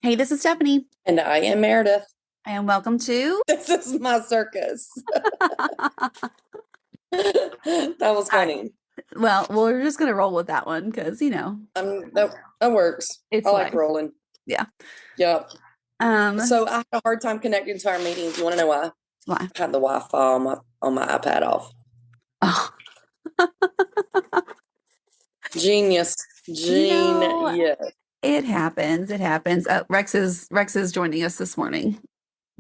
Hey, this is Stephanie, And I am Meredith. and welcome to. This is my circus. That was I, funny. well, we're just gonna roll with that one because That works. I it's like life. rolling. Yeah. Yep. Um. So I had a hard time connecting to our meetings. You want to know why? Why? I had the Wi-Fi on my iPad off. Oh, Genius. you know, Genius. it happens. It happens. Rex is joining us this morning.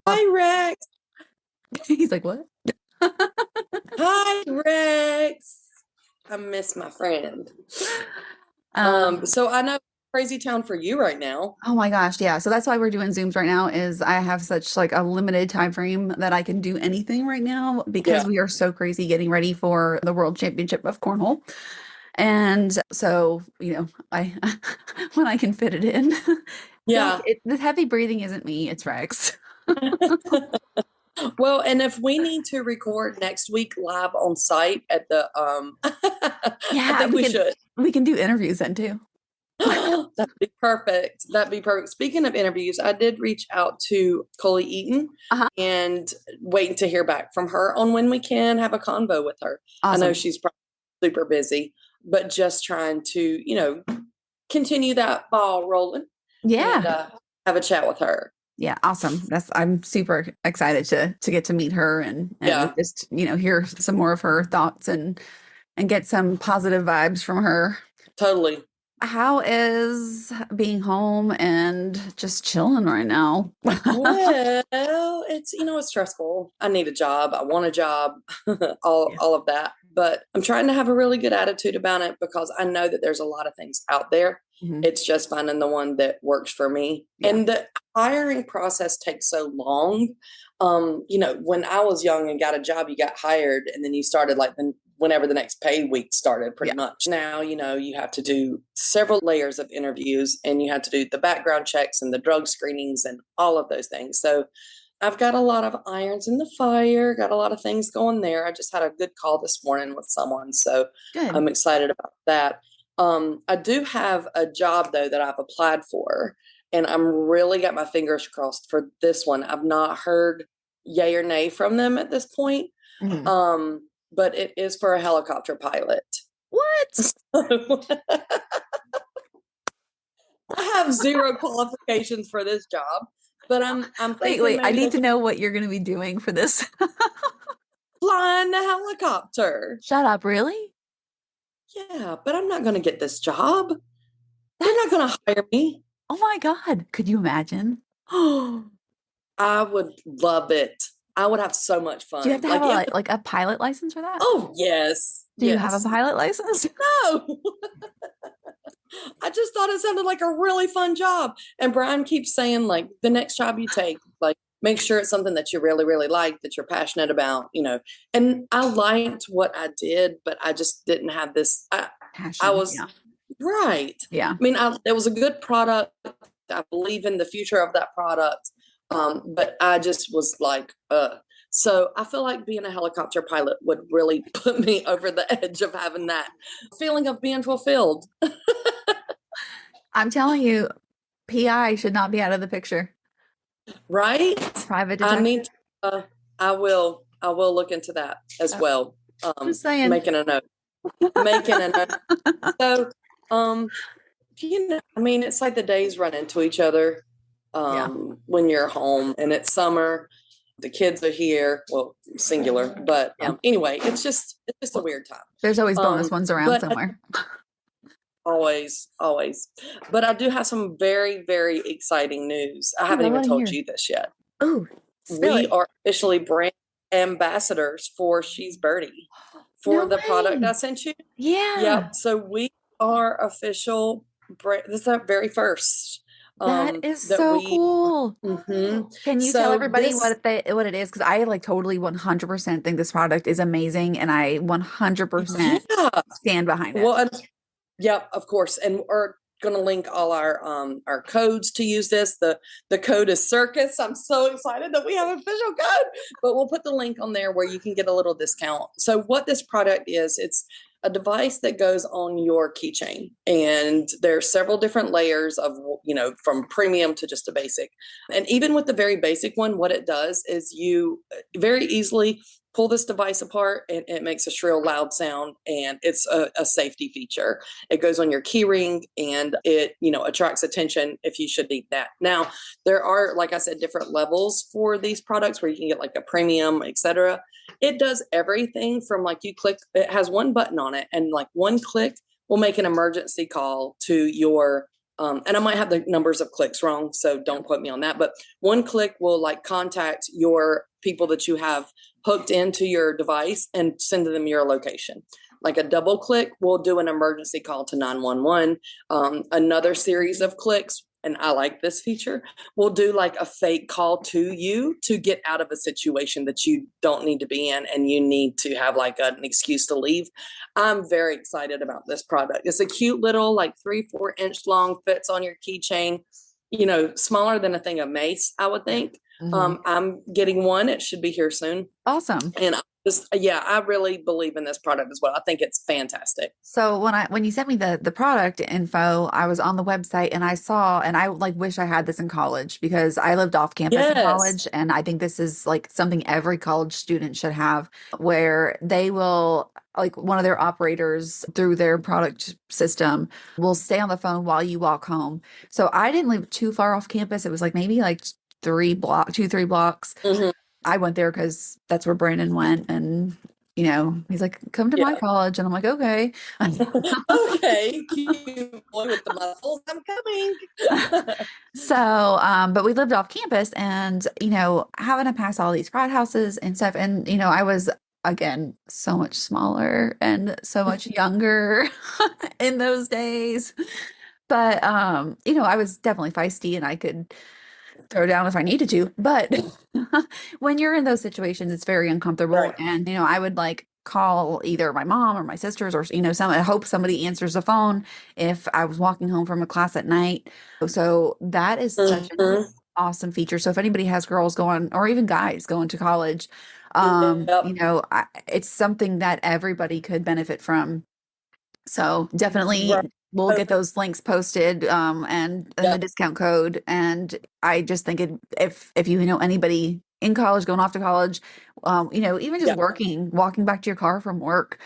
Hi, Rex. He's like, what? Hi, Rex. I miss my friend. Um. So I know crazy town for you right now. Oh my gosh, yeah. So that's why we're doing Zooms right now. Is I have such like a limited time frame that I can do anything right now because Yeah. we are so crazy getting ready for the World Championship of Cornhole. And so, I when I can fit it in. Yeah. The heavy breathing isn't me, it's Rex. Well, and if we need to record next week live on site at the I Yeah, think we should. we can do interviews then too. That'd be perfect. That'd be perfect. Speaking of interviews, I did reach out to Carlee Eaton Uh-huh. and waiting to hear back from her on when we can have a convo with her. I know Awesome. she's probably super busy, but just trying to, continue that ball rolling and Yeah. have a chat with her. Yeah, awesome. I'm super excited to get to meet her and Yeah, just, hear some more of her thoughts and get some positive vibes from her. totally. How is being home and just chilling right now? Well, it's stressful. I need a job. I want a job, Yeah. all of that. But I'm trying to have a really good attitude about it because I know that there's a lot of things out there. Mhm. It's just finding the one that works for me. Yeah. And the hiring process takes so long. When I was young and got a job, you got hired and then you started whenever the next pay week started, pretty Yeah. much. Now, you have to do several layers of interviews and you have to do the background checks and the drug screenings and all of those things. So I've got a lot of irons in the fire, got a lot of things going there. I just had a good call this morning with someone. So Good. I'm excited about that. I do have a job though that I've applied for, and I'm really got my fingers crossed for this one. I've not heard yay or nay from them at this point. Mhm. But it is for a helicopter pilot. What? I have zero qualifications for this job, but I'm Wait, thinking wait. I maybe need this to know what you're going to be doing for this. flying the helicopter. Shut up, really? Yeah, but I'm not going to get this job. They're not That's, going to hire me. oh my God. Could you imagine? Do I would love it. I would have so much you have fun. to have a pilot license for that? Oh, yes. Do you have a Yes. pilot license? No. I just thought it sounded like a really fun job. And Brian keeps saying, like, the next job you take, like, make sure it's something that you really, really like, that you're passionate about. And I liked what I did, but I just didn't have this. I Passion. was Yeah. right. Yeah. I mean, it was a good product. I believe in the future of that product. But I just was like, So I feel like being a helicopter pilot would really put me over the edge of having that feeling of being fulfilled. I'm telling you, PI should not be out of the picture. Right? Private I detective. need to, I will look into that as well. Just saying. Making a note. Making a note. So, I mean, it's like the days run into each other Yeah. when you're home and it's summer. The kids are here, well, singular, but Yeah. anyway, it's just a Well, weird time. there's always bonus ones around But somewhere. always, always. But I do have some very, very exciting news. I Oh, haven't I even want to told hear. you this yet. Oh, spill We it. are officially brand ambassadors for She's Birdie for No the product I way. sent you. Yeah. Yep. So we are official brand. This is our very first That is that so we. cool. Mhm. Can you tell So everybody this, what it is? Because I like totally 100% think this product is amazing and I 100% yeah. stand behind it. Well, yep, of course. And or going to link all our codes to use this. The code is Circus. I'm so excited that we have an official code, but we'll put the link on there where you can get a little discount. So what this product is, it's a device that goes on your keychain, and there's several different layers of, from premium to just a basic. And even with the very basic one, what it does is you very easily pull this device apart, and it makes a shrill, loud sound, and it's a safety feature. It goes on your key ring, and it, attracts attention if you should need that. Now, there are, like I said, different levels for these products where you can get like a premium, etc. It does everything from like you click, it has one button on it, and like one click will make an emergency call to your and I might have the numbers of clicks wrong, so don't quote me on that. But one click will like contact your people that you have hooked into your device and send them your location. Like a double click will do an emergency call to 911. Another series of clicks, and I like this feature, will do like a fake call to you to get out of a situation that you don't need to be in and you need to have like an excuse to leave. I'm very excited about this product. It's a cute little like 3-4 inch long, fits on your keychain, smaller than a thing of mace, I would think. I'm getting one. It should be here soon. Awesome. And I really believe in this product as well. I think it's fantastic. So when you sent me the product info, I was on the website and I saw, and I like wish I had this in college because I lived off campus in college, and I think this is like something every college student should have, where they will, like, one of their operators through their product system will stay on the phone while you walk home. So I didn't live too far off campus. It was like maybe like 3 blocks. I went there because that's where Brandon went, and he's like, come to my college, and I'm like, okay. Okay, cute boy with the muscles, I'm coming. So, but we lived off campus, and having to pass all these frat houses and stuff, and I was, again, so much smaller and so much younger in those days. But I was definitely feisty, and I could throw down if I needed to. But when you're in those situations, it's very uncomfortable. Right. And, I would like call either my mom or my sisters, or, I hope somebody answers the phone if I was walking home from a class at night. So that is such an awesome feature. So if anybody has girls going, or even guys going to college, it's something that everybody could benefit from. So definitely we'll get those links posted, and the discount code. And I just think if you know anybody in college, going off to college, even just walking back to your car from work.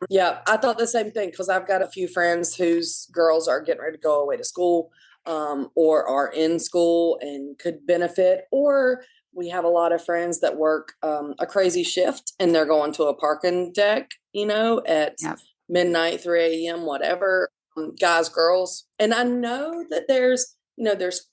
Yeah, I thought the same thing, because I've got a few friends whose girls are getting ready to go away to school, or are in school and could benefit, or we have a lot of friends that work a crazy shift and they're going to a parking deck, at midnight, 3 a.m., whatever, guys, girls. And I know that there's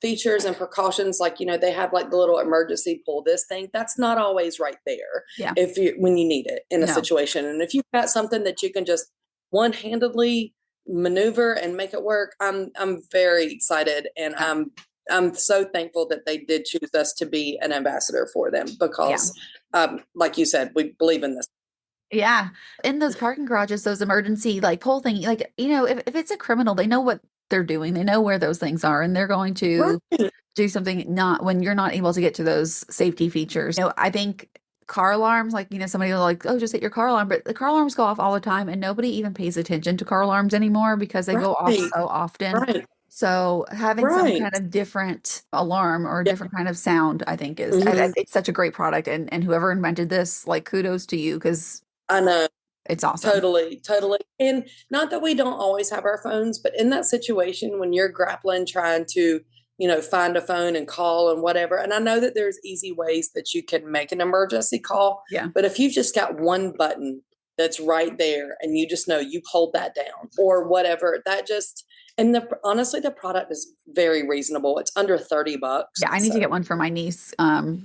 features and precautions, like, they have like the little emergency pull this thing. That's not always right there. Yeah. When you need it in a situation. And if you've got something that you can just one-handedly maneuver and make it work, I'm very excited. And I'm so thankful that they did choose us to be an ambassador for them, because like you said, we believe in this. Yeah. In those parking garages, those emergency like pull thing, like, if it's a criminal, they know what they're doing. They know where those things are, and they're going to do something not when you're not able to get to those safety features. I think car alarms, like, somebody will like, oh, just hit your car alarm, but the car alarms go off all the time, and nobody even pays attention to car alarms anymore because they go off so often. So having some kind of different alarm or different kind of sound, I think it's such a great product. And whoever invented this, like, kudos to you, because I know. It's awesome. Totally. And not that we don't always have our phones, but in that situation when you're grappling, trying to, find a phone and call and whatever. And I know that there's easy ways that you can make an emergency call. Yeah. But if you've just got one button that's right there and you just know you hold that down or whatever, honestly, the product is very reasonable. It's under $30. Yeah, I need to get one for my niece.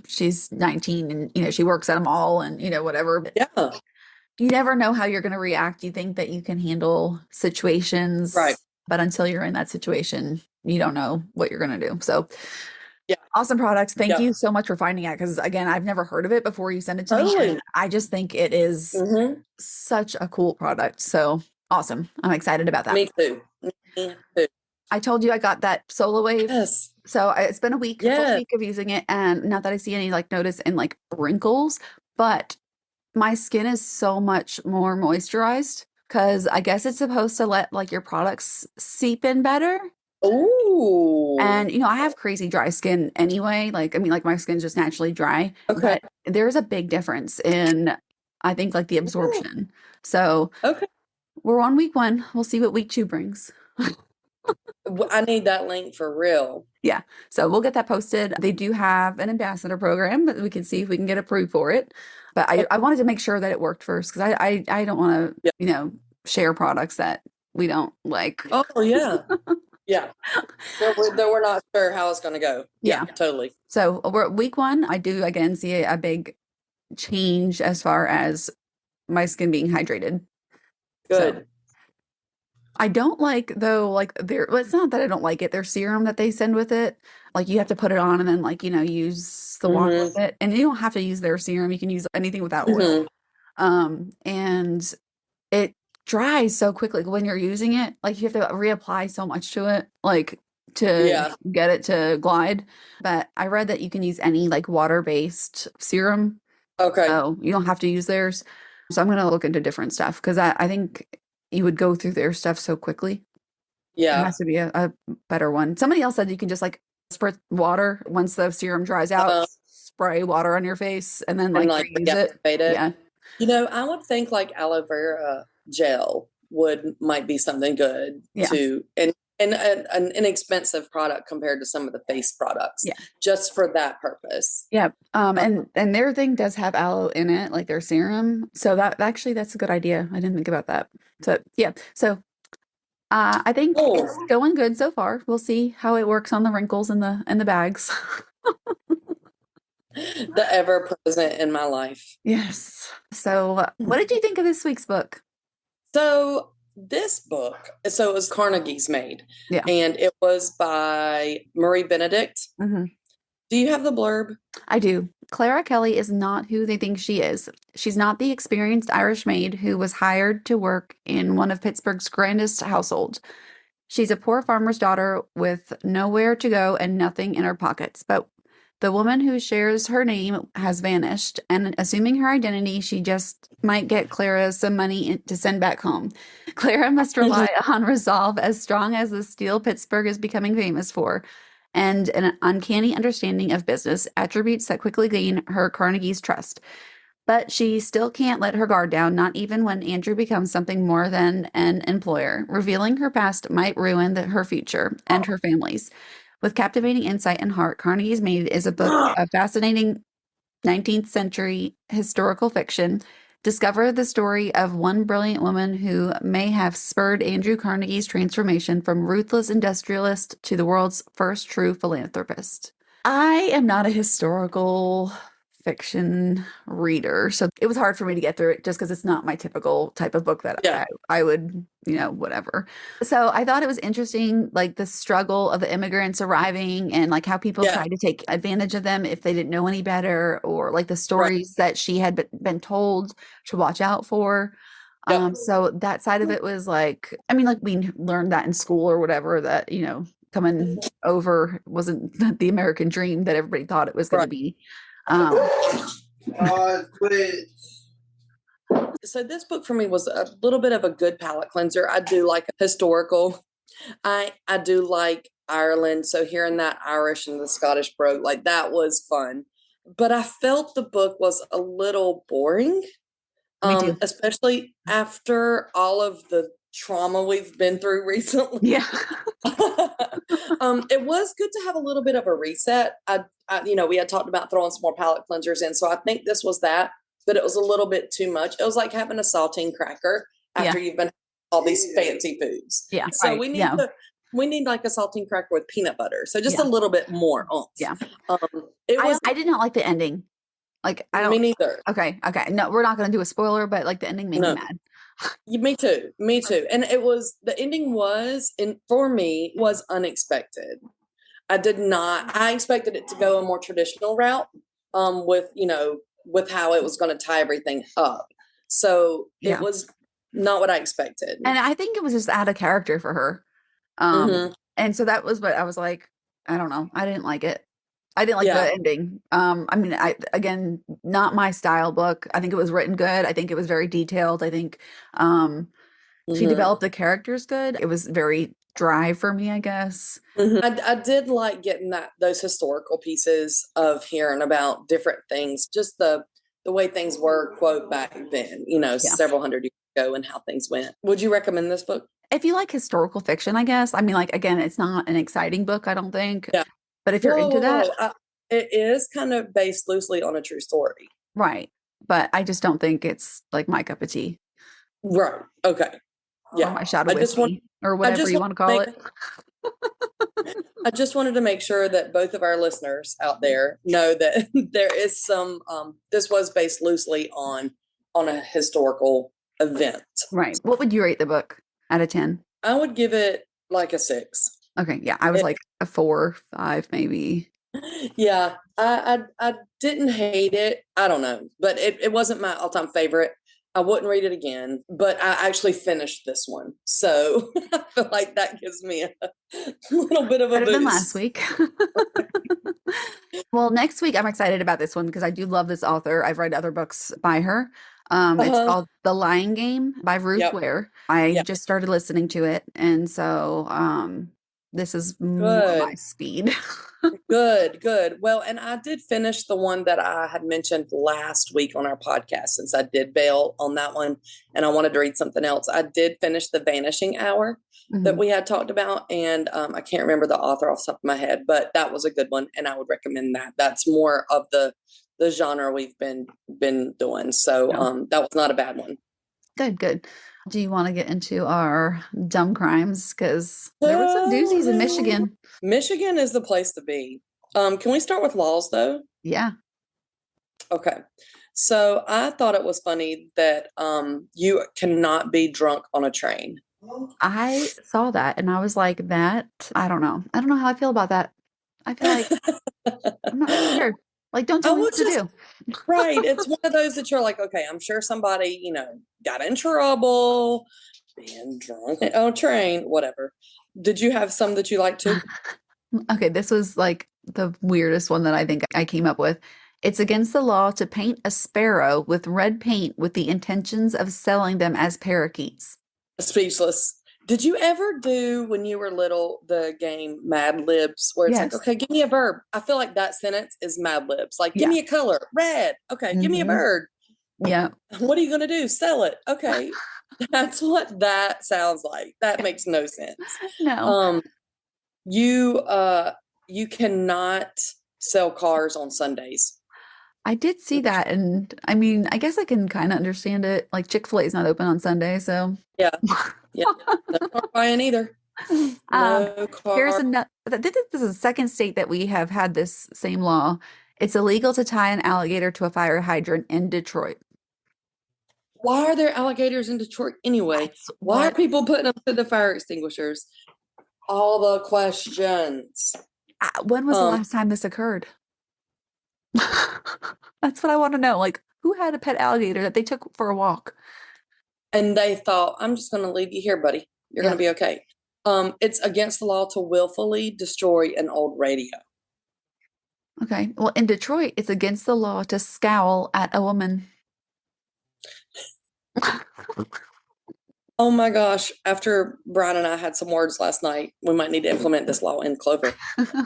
She's 19, and she works at a mall, and whatever. Yeah. You never know how you're going to react. You think that you can handle situations, right? But until you're in that situation, you don't know what you're going to do. So, awesome products. Thank you so much for finding out, because again, I've never heard of it before you sent it to me. And I just think it is such a cool product. So awesome! I'm excited about that. Me too. I told you I got that Solar Wave. Yes. So it's been a week, full Yes. week of using it, and not that I see any like notice in like wrinkles, but my skin is so much more moisturized because I guess it's supposed to let like your products seep in better. Ooh. And I have crazy dry skin anyway. Like, I mean, like my skin's just naturally dry, Okay. but there's a big difference in, I think, like the Ooh. absorption. So Okay. we're on week 1. We'll see what week 2 brings. I need that link for real. Yeah. So we'll get that posted. They do have an ambassador program that we can see if we can get approved for it. But I wanted to make sure that it worked first because I don't want to, Yeah. share products that we don't like. Oh yeah. Yeah. Though we're not sure how it's going to go. Yeah, Yeah. totally. So we're at week 1. I do again see a big change as far as my skin being hydrated. So Good. I don't like though, like well, it's not that I don't like it. Their serum that they send with it, like you have to put it on and then like, use the water with Mm-hmm. it. And you don't have to use their serum. You can use anything without oil. Mm-hmm. And it dries so quickly when you're using it. Like you have to reapply so much to it, like to Yeah. get it to glide. But I read that you can use any like water-based serum. Okay. So you don't have to use theirs. So I'm gonna look into different stuff because I think you would go through their stuff so quickly. It Yeah. has to be a better one. Somebody else said you can just like spritz water once the serum dries out, Uh, spray water on your face and then and like like reuse it. reactivate it. Yeah. I would think like aloe vera gel might be something good Yeah. to and an inexpensive product compared to some of the face products Yeah. just for that purpose. Yeah. Uh, And their thing does have aloe in it, like their serum. So that actually that's a good idea. I didn't think about that. So yeah. So I think it's oh, going good so far. We'll see how it works on the wrinkles and the bags. the ever present in my life. Yes. So what did you think of this week's book? So this book, so it was Carnegie's Maid, Yeah. and it was by Marie Benedict. Hmm. Do you have the blurb? I do. Clara Kelly is not who they think she is. She's not the experienced Irish maid who was hired to work in one of Pittsburgh's grandest households. She's a poor farmer's daughter with nowhere to go and nothing in her pockets. But the woman who shares her name has vanished, and assuming her identity, she just might get Clara some money to send back home. Clara must rely on resolve as strong as the steel Pittsburgh is becoming famous for, and an uncanny understanding of business, attributes that quickly gain her Carnegie's trust. But she still can't let her guard down, not even when Andrew becomes something more than an employer. Revealing her past might ruin her future and her family's. With captivating insight and heart, Carnegie's Maid is a book of fascinating 19th century historical fiction. Discover the story of one brilliant woman who may have spurred Andrew Carnegie's transformation from ruthless industrialist to the world's first true philanthropist. I am not a historical fiction reader, so it was hard for me to get through it just because it's not my typical type of book that Yeah. I would, whatever. So I thought it was interesting, like the struggle of the immigrants arriving and like how people Yeah. tried to take advantage of them if they didn't know any better, or like the Right. stories that she had been told to watch out for. Yep. So that side of it was like, I mean, like we learned that in school or whatever, that, coming over wasn't the American dream that everybody thought it was going to Right. be. Quit. So this book for me was a little bit of a good palate cleanser. I do like historical. I do like Ireland. So hearing that Irish and the Scottish brogue, like that was fun. But I felt the book was a little boring, Me too. especially after all of the trauma we've been through recently. Yeah. It was good to have a little bit of a reset. We had talked about throwing some more palate cleansers in, so I think this was that, but it was a little bit too much. It was like having a saltine cracker after Yeah. you've been all these fancy foods. Yeah. So Right. we need like a saltine cracker with peanut butter. So just Yeah. a little bit more oomph. Yeah. It was I did not like the ending. Like I me don't. neither. Okay. No, we're not going to do a spoiler, but like the ending made me No. mad. Me too. Me too. And the ending was, for me, was unexpected. I expected it to go a more traditional route, with how it was going to tie everything up. So it Yeah. was not what I expected. And I think it was just out of character for her. Mm-hmm. And so that was what I was like, I don't know. I didn't like it. I didn't like Yeah. the ending. I mean, again, not my style book. I think it was written good. I think it was very detailed. I think um she Hmm. developed the characters good. It was very dry for me, I guess. I did like getting those historical pieces of hearing about different things, just the way things were, quote, back then, Yeah. several hundred years ago and how things went. Would you recommend this book? If you like historical fiction, I guess. I mean, like again, it's not an exciting book, I don't think. Yeah. But if you're Whoa, into whoa, that, whoa. It is kind of based loosely on a true story. right. But I just don't think it's like my cup of tea Right. Okay. or Yeah. my shot of I just want whiskey or I whatever just you want want to to call make it. I just wanted to make sure that both of our listeners out there know that there is some this was based loosely on a historical event. Right. What would you rate the book out of 10? I would give it like a 6. Okay. Yeah. I was It, like a 4, 5, maybe. yeah, I didn't hate it. I don't know, but it wasn't my all-time favorite. I wouldn't read it again, but I actually finished this one. So I feel like that gives me a little bit of a Better than last boost. week. Well, next week I'm excited about this one because I do love this author. I've read other books by her. It's Uh-huh. called The Lying Game by Ruth Yep. Ware. I Yeah. just started listening to it, and so this is more my Good. speed. Good, good. Well, and I did finish the one that I had mentioned last week on our podcast since I did bail on that one and I wanted to read something else. I did finish The Vanishing Hour that Mhm. we had talked about, and I can't remember the author off the top of my head, but that was a good one, and I would recommend that. That's more of the genre we've been doing. So Yeah. that was not a bad one. Good, good. Do you want to get into our dumb crimes? Because there were some Tell doozies in me. Michigan. Michigan is the place to be. Can we start with laws though? Yeah. Okay. So I thought it was funny that you cannot be drunk on a train. I saw that and I was like, that, I don't know. I don't know how I feel about that. I feel like I'm not really sure. Like, don't I tell me was what to just do. right. It's one of those that you're like, okay, I'm sure somebody, got in trouble, being drunk on a train, whatever. Did you have some that you liked too? Okay, this was like the weirdest one that I think I came up with. It's against the law to paint a sparrow with red paint with the intentions of selling them as parakeets. Speechless. Did you ever do when you were little the game Mad Libs where it's like, Yes. okay, give me a verb? I feel like that sentence is Mad Libs. Like, give Yeah. me a color, red. Okay, give me a Hmm. bird. Yeah. What are you going to do? Sell it. Okay. That's what that sounds like. That makes no sense. No. Um, you cannot sell cars on Sundays. I did see that, and I mean, I guess I can kind of understand it. Like Chick-fil-A is not open on Sunday, so Yeah. Yeah. No car buying either. um No here's car. another this is the second state that we have had this same law. It's illegal to tie an alligator to a fire hydrant in Detroit. Why are there alligators in Detroit anyway? That's Why are what people putting them to the fire extinguishers? All the questions. when was the Um, last time this occurred? That's what I want to know. Like, who had a pet alligator that they took for a walk? and they thought, I'm just going to leave you here, buddy. You're going Yeah. to be okay. It's against the law to willfully destroy an old radio. Okay. Well, in Detroit, it's against the law to scowl at a woman. Oh my gosh. After Brian and I had some words last night, we might need to implement this law in Clover.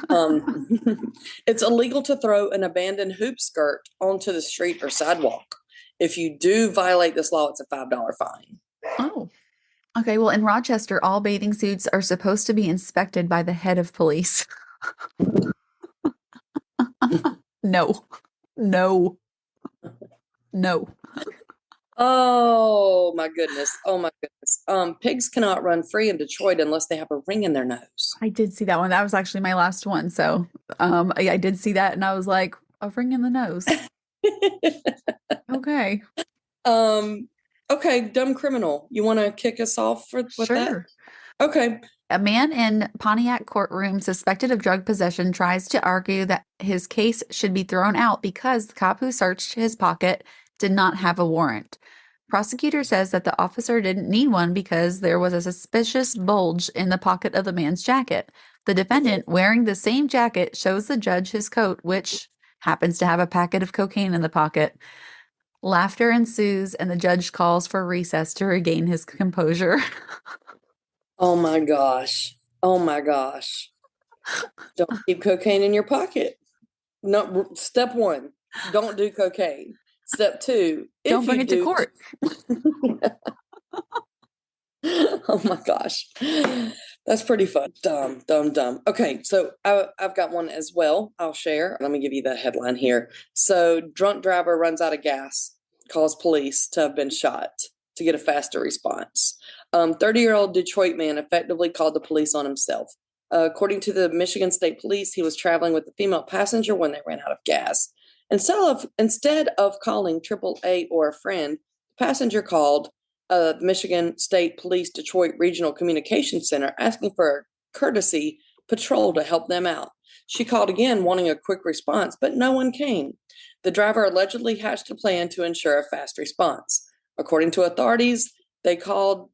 Um, it's illegal to throw an abandoned hoop skirt onto the street or sidewalk. If you do violate this law, it's a $5 fine. Oh. Okay, well, in Rochester, all bathing suits are supposed to be inspected by the head of police. No, no, no. Oh my goodness. Oh my goodness. Pigs cannot run free in Detroit unless they have a ring in their nose. I did see that one. That was actually my last one. So, I did see that, and I was like, a ring in the nose. Okay, um, okay, dumb criminal. You want to kick us off with that? sure. Okay. A man in Pontiac courtroom suspected of drug possession tries to argue that his case should be thrown out because the cop who searched his pocket did not have a warrant. Prosecutor says that the officer didn't need one because there was a suspicious bulge in the pocket of the man's jacket. The defendant, wearing the same jacket, shows the judge his coat, which happens to have a packet of cocaine in the pocket. Laughter ensues, and the judge calls for recess to regain his composure. Oh my gosh. Oh my gosh. Don't keep cocaine in your pocket. No, step one, don't do cocaine. Step two, Don't if bring you it to do, court. oh my gosh. That's pretty fun. Dumb, dumb, dumb. Okay, so I've got one as well. I'll share. Let me give you the headline here. So, drunk driver runs out of gas, calls police to have been shot to get a faster response. 30-year-old Detroit man effectively called the police on himself. According to the Michigan State Police, he was traveling with a female passenger when they ran out of gas. Instead of calling AAA or a friend, the passenger called the Michigan State Police Detroit Regional Communications Center asking for a courtesy patrol to help them out. She called again wanting a quick response, but no one came. The driver allegedly hatched a plan to ensure a fast response. According to authorities, they called,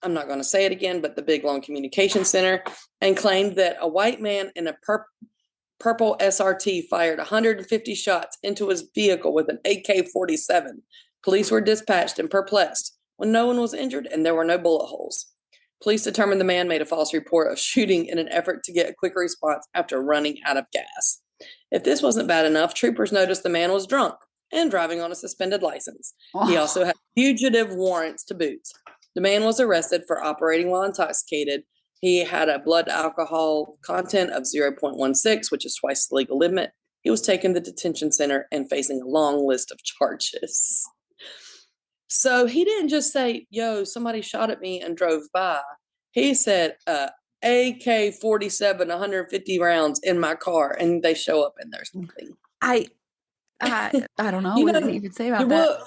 I'm not going to say it again, but the Big Long Communication Center, and claimed that a white man in a purple SRT fired 150 shots into his vehicle with an AK-47. Police were dispatched and perplexed when no one was injured and there were no bullet holes. Police determined the man made a false report of shooting in an effort to get a quick response after running out of gas. If this wasn't bad enough, troopers noticed the man was drunk and driving on a suspended license. He also had fugitive warrants to boot. The man was arrested for operating while intoxicated. He had a blood alcohol content of 0.16, which is twice the legal limit. He was taken to the detention center and facing a long list of charges. So he didn't just say, yo, somebody shot at me and drove by. He said, AK-47, 150 rounds in my car, and they show up and there's nothing. I don't know what you could say about that.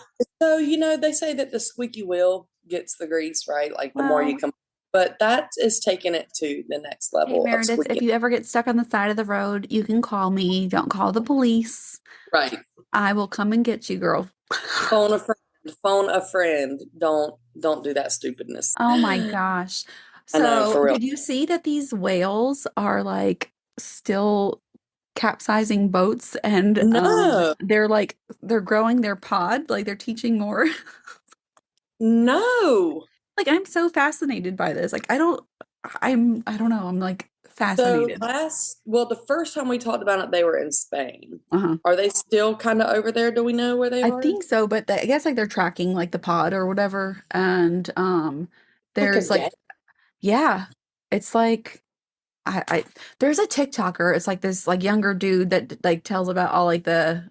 So, they say that the squeaky wheel gets the grease, right? Like the more you come, but that is taking it to the next level. Hey, Meredith, if you ever get stuck on the side of the road, you can call me. Don't call the police. Right. I will come and get you, girl. Phone a friend. Phone a friend. Don't do that stupidness. Oh my gosh. So, did you see that these whales are like still capsizing boats and no. they're growing their pod, like they're teaching more? No. Like I'm so fascinated by this. Like I don't know. I'm like fascinated. So the first time we talked about it, they were in Spain. Uh-huh. Are they still kind of over there? Do we know where they are? I think so, but I guess like they're tracking like the pod or whatever. And there's yeah, it's like I there's a TikToker. It's like this like younger dude that like tells about all like the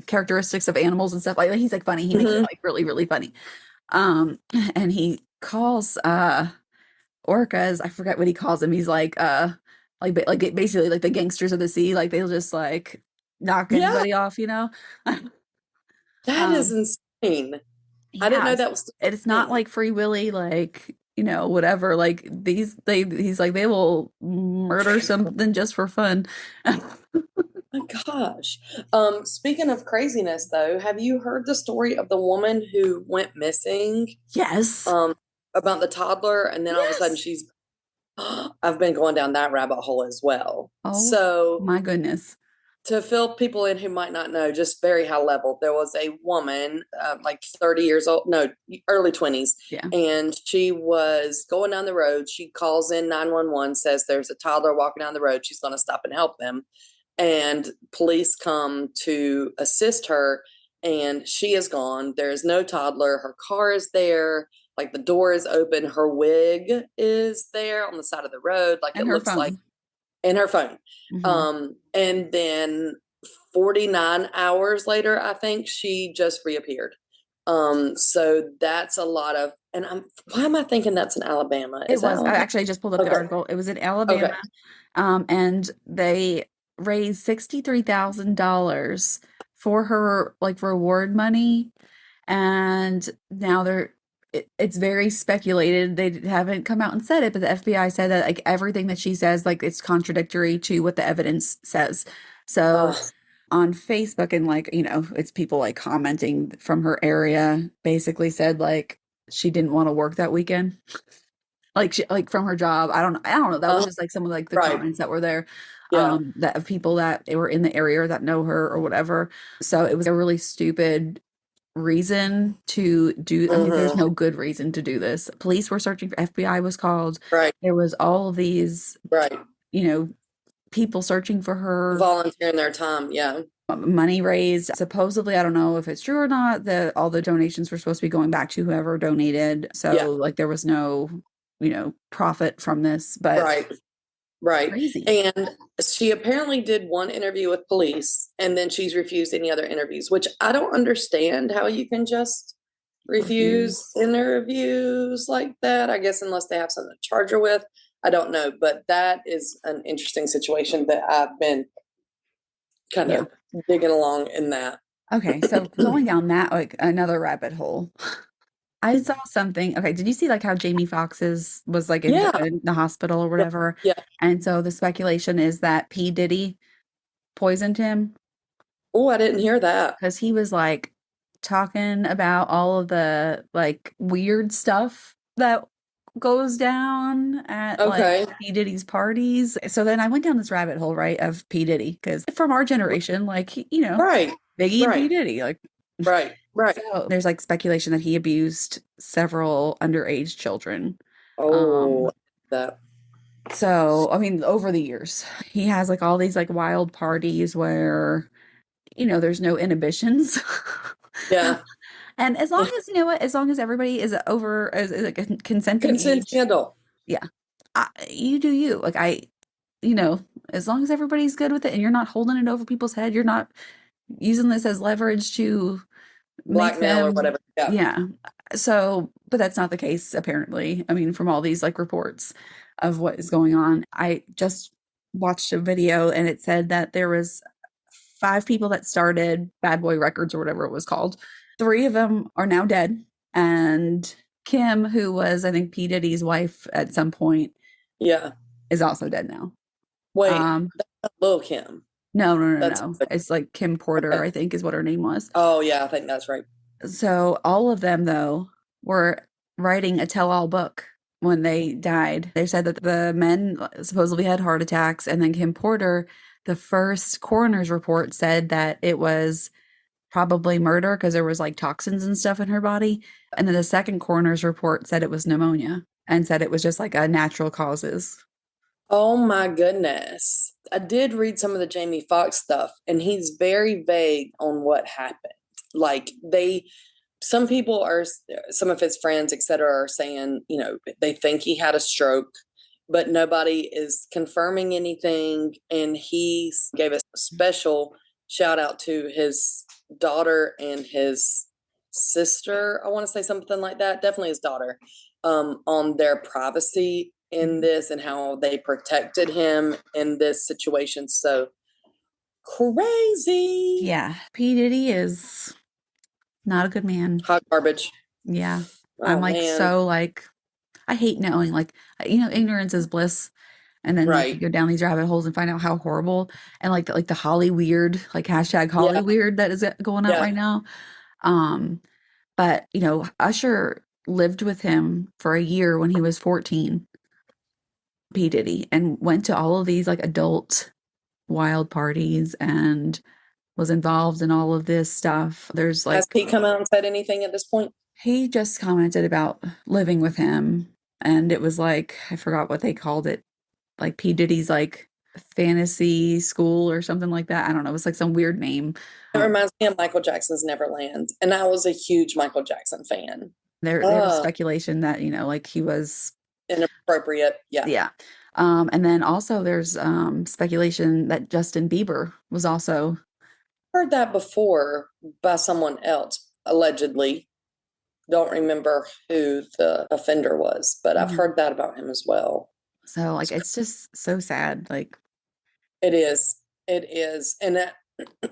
characteristics of animals and stuff. Like he's like funny. He makes it like really, really funny. And he calls orcas, I forget what he calls them. He's like basically like the gangsters of the sea. Like they'll just like knock anybody off, That is insane. I didn't know that was. It's not like Free Willy, like whatever. Like he's like they will murder something just for fun. My gosh. Speaking of craziness, though, have you heard the story of the woman who went missing? Yes. About the toddler, and then all of a sudden she's. I've been going down that rabbit hole as well. Oh, so my goodness. To fill people in who might not know, just very high level, there was a woman, like 30 years old, no, early 20s, and she was going down the road. She calls in 911, says there's a toddler walking down the road. She's going to stop and help them. And police come to assist her, and she is gone. There's no toddler. Her car is there. Like the door is open. Her wig is there on the side of the road. Like it looks like. And her phone. And then 49 hours later, I think she just reappeared. So that's a lot of, and why am I thinking that's in Alabama? It was. I actually just pulled up the article. It was in Alabama. And they raised $63,000 for her like reward money. And now it's very speculated. They haven't come out and said it, but the FBI said that like everything that she says, like it's contradictory to what the evidence says. So on Facebook, and like, it's people like commenting from her area, basically said like she didn't want to work that weekend. Like she, like from her job. I don't know. That was just like some of like the Right. comments that were there. Yeah. That of people that were in the area that know her or whatever. So it was a really stupid reason to do. I mean, there's no good reason to do this. Police were searching for, FBI was called. Right. There was all of these, Right. you know, people searching for her, Volunteering their time. Yeah. money raised. Supposedly, I don't know if it's true or not, that all the donations were supposed to be going back to whoever donated. Yeah. So like there was no, profit from this, but Right. Right. crazy. And she apparently did one interview with police and then she's refused any other interviews, which I don't understand how you can just refuse interviews like that. I guess unless they have something to charge her with. I don't know. But that is an interesting situation that I've been kind of digging along in that. Okay, so going down that like another rabbit hole. I saw something. Okay, did you see like how Jamie Foxx's was like in Yeah. the hospital or Yeah. whatever? Yeah. And so the speculation is that P Diddy poisoned him Oh, I didn't hear that. because he was like talking about all of the like weird stuff that goes down at like Okay. P Diddy's parties. So then I went down this rabbit hole, right, of P Diddy because from our generation, like Right. Biggie and P Right. Diddy, like. Right. Right. So there's like speculation that he abused several underage children. Oh, Um, that. so I mean, over the years, he has like all these like wild parties where, there's no inhibitions. Yeah. And as long as, as long as everybody is over is like a consenting Consent age, handle. yeah, you do you. Like you know, as long as everybody's good with it and you're not holding it over people's head, you're not using this as leverage to make Blackmail or them, whatever. Yeah. yeah. So, but that's not the case apparently. I mean, from all these like reports of what is going on. I just watched a video and it said that there was 5 people that started Bad Boy Records or whatever it was called. 3 of them are now dead. And Kim, who was I think P Diddy's wife at some point, Yeah. is also dead now. Wait, Um, that's not Lil Kim. no, no, no, That's no. It's like Kim Porter, okay. I think is what her name was. Oh yeah, I think that's right. So all of them, though, were writing a tell-all book when they died. They said that the men supposedly had heart attacks, and then Kim Porter, the first coroner's report said that it was probably murder because there was like toxins and stuff in her body. And then the second coroner's report said it was pneumonia and said it was just like a natural causes. Oh my goodness. I did read some of the Jamie Foxx stuff and he's very vague on what happened. Like some people are, some of his friends, et cetera, are saying, they think he had a stroke, but nobody is confirming anything. And he gave a special shout out to his daughter and his sister. I want to say something like that. Definitely his daughter, on their privacy in this and how they protected him in this situation. So crazy. Yeah. P. Diddy is not a good man. Hot garbage. Yeah. I'm Oh like, man. so like, I hate knowing, like, ignorance is bliss. And then like you Right. go down these rabbit holes and find out how horrible and like the Holly weird, like hashtag Holly Yeah. weird that is going out Yeah. right now. Um, but Usher lived with him for a year when he was 14, P. Diddy, and went to all of these like adult wild parties and was involved in all of this stuff. There's Has like he come out and said anything at this point? he just commented about living with him and it was like I forgot what they called it, like P. Diddy's like fantasy school or something like that. I don't know. It was like some weird name. It reminds me of Michael Jackson's Neverland. And I was a huge Michael Jackson fan. There was speculation that, like he was Inappropriate. Yeah. yeah. And then also there's speculation that Justin Bieber was also Heard that before by someone else, allegedly. Don't remember who the offender was, but I've heard that about him as well. so like it's just so sad. Like it is. It is. And that,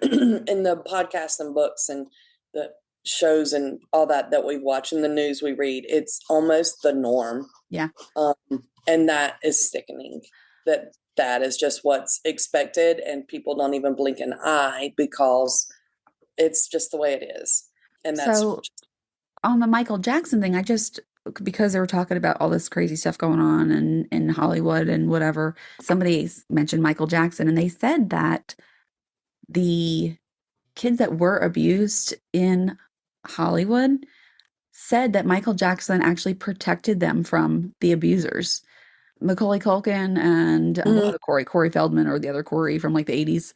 in the podcasts and books and the shows and all that we watch and the news we read, it's almost the norm. yeah. And that is sickening that that is just what's expected, and people don't even blink an eye because it's just the way it is. And that's So on the Michael Jackson thing, because they were talking about all this crazy stuff going on in Hollywood and whatever, somebody mentioned Michael Jackson, and they said that the kids that were abused in Hollywood said that Michael Jackson actually protected them from the abusers. Macaulay Culkin and what was it, Corey Feldman, or the other Corey from like the 80s.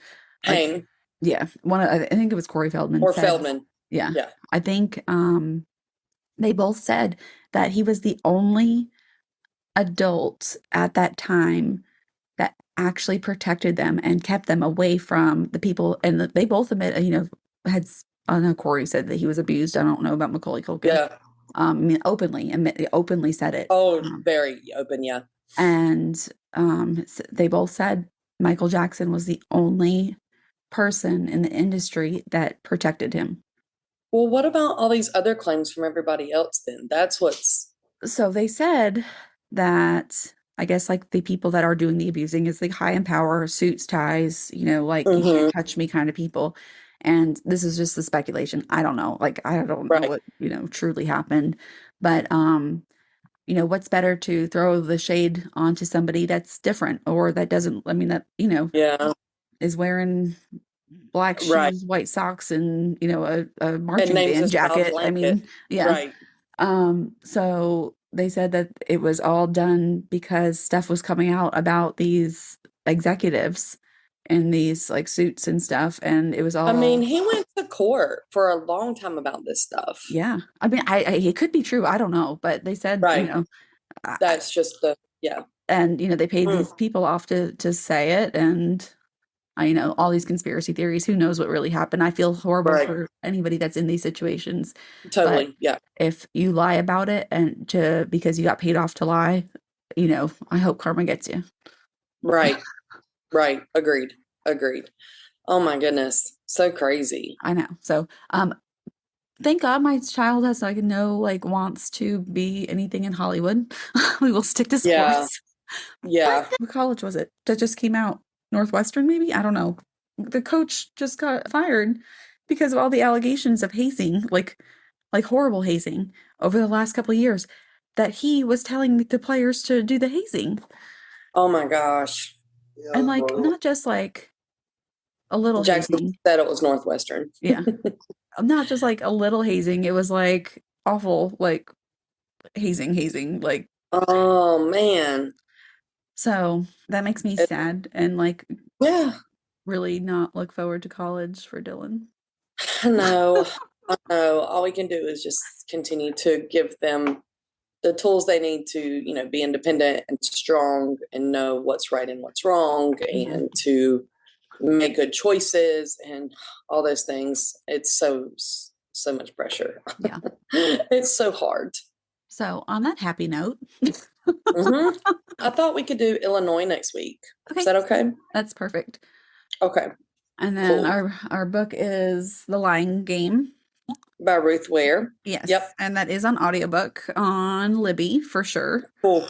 Like, Haim yeah, I think it was Corey Feldman or said, Feldman. yeah, Yeah. I think they both said that he was the only adult at that time that actually protected them and kept them away from the people. And they both admit, I know Corey said that he was abused. I don't know about Macaulay Culkin. Yeah. I mean, openly said it. Oh, very open. Yeah. And they both said Michael Jackson was the only person in the industry that protected him. Well, what about all these other claims from everybody else then? That's what's. So they said that, I guess, like, the people that are doing the abusing is like high in power, suits, ties, like you can't touch me kind of people. And this is just the speculation. I don't know. Like, I don't know Right. what, truly happened. But what's better to throw the shade onto somebody that's different, or that doesn't, I mean, that, Yeah. is wearing black Right. shoes, white socks, and, a And marching names a band child jacket. I blanket. mean, yeah. Right. So they said that it was all done because stuff was coming out about these executives in these like suits and stuff, and it was I mean, all, he went to court for a long time about this stuff. yeah. I mean, it could be true. I don't know, but they said, Right. I, That's just yeah. and they paid these people off to say it, and all these conspiracy theories. Who knows what really happened? I feel horrible for anybody that's in these situations. But Totally. Yeah. if you lie about it because you got paid off to lie, I hope karma gets you. Right. Right. Agreed. Oh my goodness. So crazy. I know. So, thank God my child has wants to be anything in Hollywood. We will stick to sports. Yeah. What college was it that just came out? Northwestern, maybe? I don't know. The coach just got fired because of all the allegations of hazing, like horrible hazing over the last couple of years, that he was telling the players to do the hazing. Oh my gosh. And not just like a little Jackson hazing. said it was Northwestern. Yeah. Not just like a little hazing. It was like awful, like hazing, like. Oh man. So that makes me sad and yeah, really not look forward to college for Dylan. I know. All we can do is just continue to give them the tools they need to, be independent and strong and know what's right and what's wrong, and to make good choices and all those things. It's so much pressure. Yeah. It's so hard. So on that happy note, I thought we could do Illinois next week. Okay. Is that okay? That's perfect. Okay. And then our book is The Lying Game by Ruth Ware. Yes. Yep. And that is on audiobook on Libby for sure. Cool.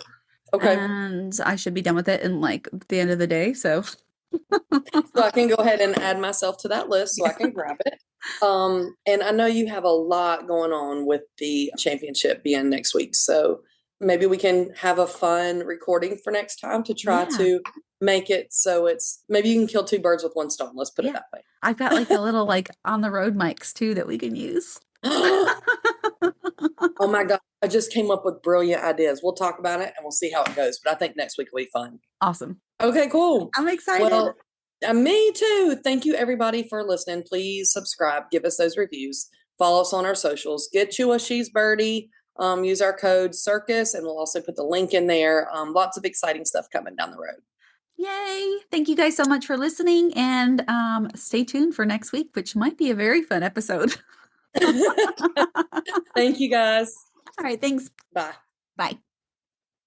Okay. And I should be done with it in the end of the day. So I can go ahead and add myself to that list so I can grab it. And I know you have a lot going on with the championship being next week. So maybe we can have a fun recording for next time to try to make it so maybe you can kill two birds with one stone. Let's put it that way. I've got a little on the road mics too that we can use. Oh my God. I just came up with brilliant ideas. We'll talk about it and we'll see how it goes. But I think next week will be fun. Awesome. Okay, cool. I'm excited. Well, me too. Thank you everybody for listening. Please subscribe, give us those reviews, follow us on our socials, get you a She's Birdie, use our code CIRCUS, and we'll also put the link in there. Lots of exciting stuff coming down the road. Yay. Thank you guys so much for listening, and stay tuned for next week, which might be a very fun episode. Thank you guys. All right. Thanks. Bye. Bye.